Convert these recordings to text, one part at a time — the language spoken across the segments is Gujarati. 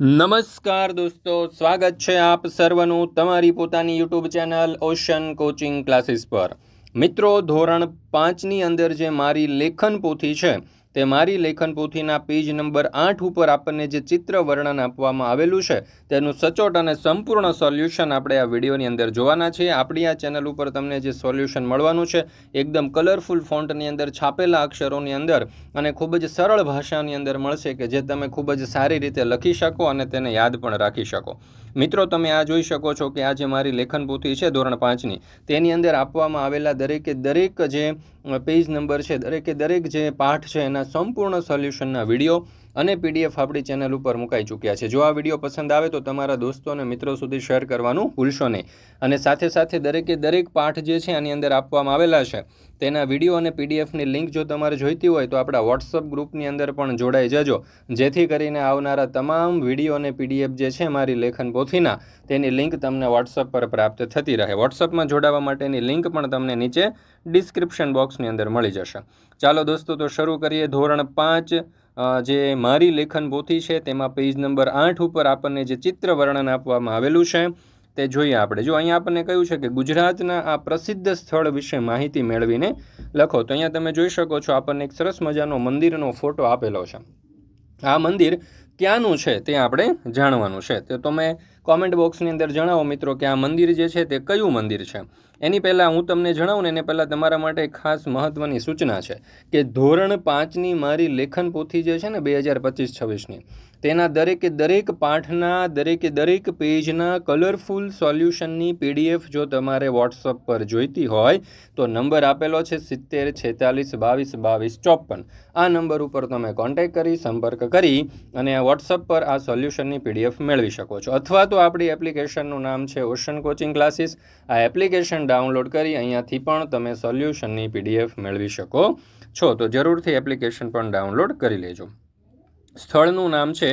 નમસ્કાર દોસ્તો, સ્વાગત છે આપ સર્વનું તમારી પોતાની YouTube channel ocean coaching classes પર। મિત્રો, ધોરણ 5ની અંદર જે મારી લેખન પોથી છે તે મારી લેખન પોથીના પેજ નંબર 8 ઉપર આપણને જે ચિત્ર વર્ણન આપવામાં આવેલું છે તેનું સચોટ અને સંપૂર્ણ સોલ્યુશન આપણે આ વિડીયોની અંદર જોવાના છીએ। આપણી આ ચેનલ ઉપર તમને જે સોલ્યુશન મળવાનું છે એકદમ કલરફુલ ફોન્ટની અંદર છાપેલા અક્ષરોની અંદર અને ખૂબ જ સરળ ભાષાની અંદર મળશે કે જે તમે ખૂબ જ સારી રીતે લખી શકો અને તેને યાદ પણ રાખી શકો। મિત્રો, તમે આ જોઈ શકો છો કે આ જે મારી લેખન પોથી છે ધોરણ 5ની તેની અંદર આપવામાં આવેલા દરેકે દરેક જે પેજ નંબર છે, દરેકે દરેક જે પાઠ છે એના સંપૂર્ણ સોલ્યુશનના વિડીયો અને પીડીએફ આપણી ચેનલ ઉપર મુકાઈ ચૂક્યા છે। જો આ વિડીયો પસંદ આવે તો તમારા દોસ્તો અને મિત્રો સુધી શેર કરવાનું ભૂલશો નહીં અને સાથે સાથે દરેકે દરેક પાઠ જે છે આની અંદર આપવામાં આવેલા છે તેના વિડીયો અને પીડીએફની લિંક જો તમારે જોઈતી હોય તો આપણા વોટ્સઅપ ગ્રુપની અંદર પણ જોડાઈ જજો, જેથી કરીને આવનારા તમામ વિડીયો અને પીડીએફ જે છે મારી લેખન પોથીના તેની લિંક તમને વોટ્સઅપ પર પ્રાપ્ત થતી રહે। વોટ્સઅપમાં જોડાવા માટેની લિંક પણ તમને નીચે ડિસ્ક્રિપ્શન બોક્સની અંદર મળી જશે। ચાલો દોસ્તો, તો શરૂ કરીએ। ધોરણ 5 જે મારી લેખન પોથી છે તેમાં પેજ નંબર 8 ઉપર આપણને જે ચિત્ર વર્ણન આપવામાં આવેલું છે તે જોઈએ આપણે। જો અહીંયા આપણને કહ્યું છે કે ગુજરાતના આ પ્રસિદ્ધ સ્થળ વિશે માહિતી મેળવીને લખો। તો અહીંયા તમે જોઈ શકો છો આપણને એક સરસ મજાનો મંદિરનો ફોટો આપેલો છે। આ મંદિર ક્યાંનું છે તે આપણે જાણવાનું છે, તો તમે કોમેન્ટ બોક્સની અંદર જણાવો મિત્રો કે આ મંદિર જે છે તે કયું મંદિર છે। એની પહેલાં હું તમને જણાવું ને એને પહેલાં તમારા માટે ખાસ મહત્ત્વની સૂચના છે કે ધોરણ 5ની મારી લેખન પોથી જે છે ને 2025-26ની તેના દરેકે દરેક પાઠના દરેકે દરેક પેજના કલરફુલ સોલ્યુશનની પીડીએફ જો તમારે વોટ્સઅપ પર જોઈતી હોય તો નંબર આપેલો છે 70 46 22 22 54। આ નંબર ઉપર તમે કોન્ટેક્ટ કરી સંપર્ક કરી અને વોટ્સઅપ પર આ સોલ્યુશનની પીડીએફ મેળવી શકો છો। અથવા તો આપણી એપ્લિકેશનનું નામ છે ઓશન કોચિંગ ક્લાસીસ। આ એપ્લિકેશન ડાઉનલોડ કરી અહીંયાથી પણ તમે સોલ્યુશનની પીડીએફ મેળવી શકો છો, તો જરૂરથી એપ્લિકેશન પણ ડાઉનલોડ કરી લેજો। સ્થળનું નામ છે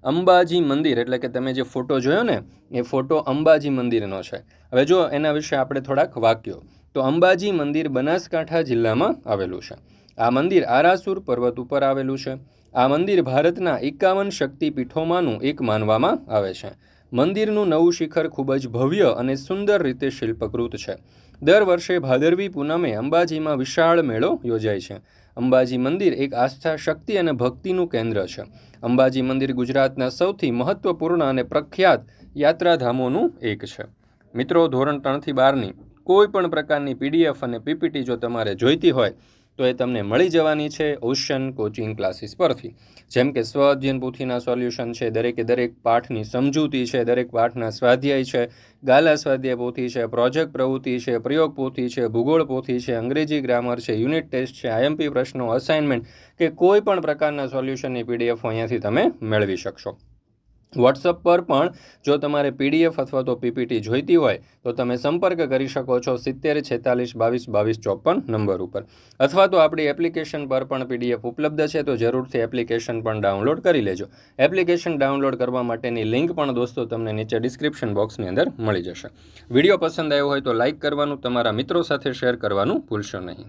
અંબાજી મંદિર, એટલે કે તમે જે ફોટો જોયો ને એ ફોટો અંબાજી મંદિરનો છે। હવે જો એના વિશે આપણે થોડાક વાક્યો, તો અંબાજી મંદિર બનાસકાંઠા જિલ્લામાં આવેલું છે। આ મંદિર આરાસુર પર્વત ઉપર આવેલું છે। આ મંદિર ભારતના 51 શક્તિપીઠોમાંનું એક માનવામાં આવે છે। મંદિરનું નવું શિખર ખૂબ જ ભવ્ય અને સુંદર રીતે શિલ્પકૃત છે। દર વર્ષે ભાદરવી પૂનમે અંબાજીમાં વિશાળ મેળો યોજાય છે। અંબાજી મંદિર એક આસ્થા, શક્તિ અને ભક્તિનું કેન્દ્ર છે। અંબાજી મંદિર ગુજરાતના સૌથી મહત્વપૂર્ણ અને પ્રખ્યાત યાત્રાધામોનું એક છે। મિત્રો, ધોરણ 3થી 12ની કોઈ પણ પ્રકારની પીડીએફ અને પીપીટી જો તમારે જોઈતી હોય તો એ તમને મળી જવાની છે ઓશન કોચિંગ ક્લાસીસ પરથી। જેમ કે સ્વ અધ્યયન પોથીના સોલ્યુશન છે, દરેકે દરેક પાઠની સમજૂતી છે, દરેક પાઠના સ્વાધ્યાય છે, ગાલા સ્વાધ્યાય પોથી છે, પ્રોજેક્ટ પ્રવૃત્તિ છે, પ્રયોગ પોથી છે, ભૂગોળ પોથી છે, અંગ્રેજી ગ્રામર છે, યુનિટ ટેસ્ટ છે, આઈએમપી પ્રશ્નો, અસાઇનમેન્ટ કે કોઈ પણ પ્રકારના સોલ્યુશનની પીડીએફ અહીંયાથી તમે મેળવી શકશો। વોટ્સઅપ પર પણ જો તમારે પીડીએફ અથવા તો પીપીટી જોઈતી હોય તો તમે સંપર્ક કરી શકો છો 70 46 22 22 54 નંબર ઉપર, અથવા તો આપણી એપ્લિકેશન પર પણ પીડીએફ ઉપલબ્ધ છે, તો જરૂરથી એપ્લિકેશન પણ ડાઉનલોડ કરી લેજો। એપ્લિકેશન ડાઉનલોડ કરવા માટેની લિંક પણ દોસ્તો તમને નીચે ડિસ્ક્રિપ્શન બોક્સની અંદર મળી જશે। વિડીયો પસંદ આવ્યો હોય તો લાઇક કરવાનું, તમારા મિત્રો સાથે શેર કરવાનું ભૂલશો નહીં।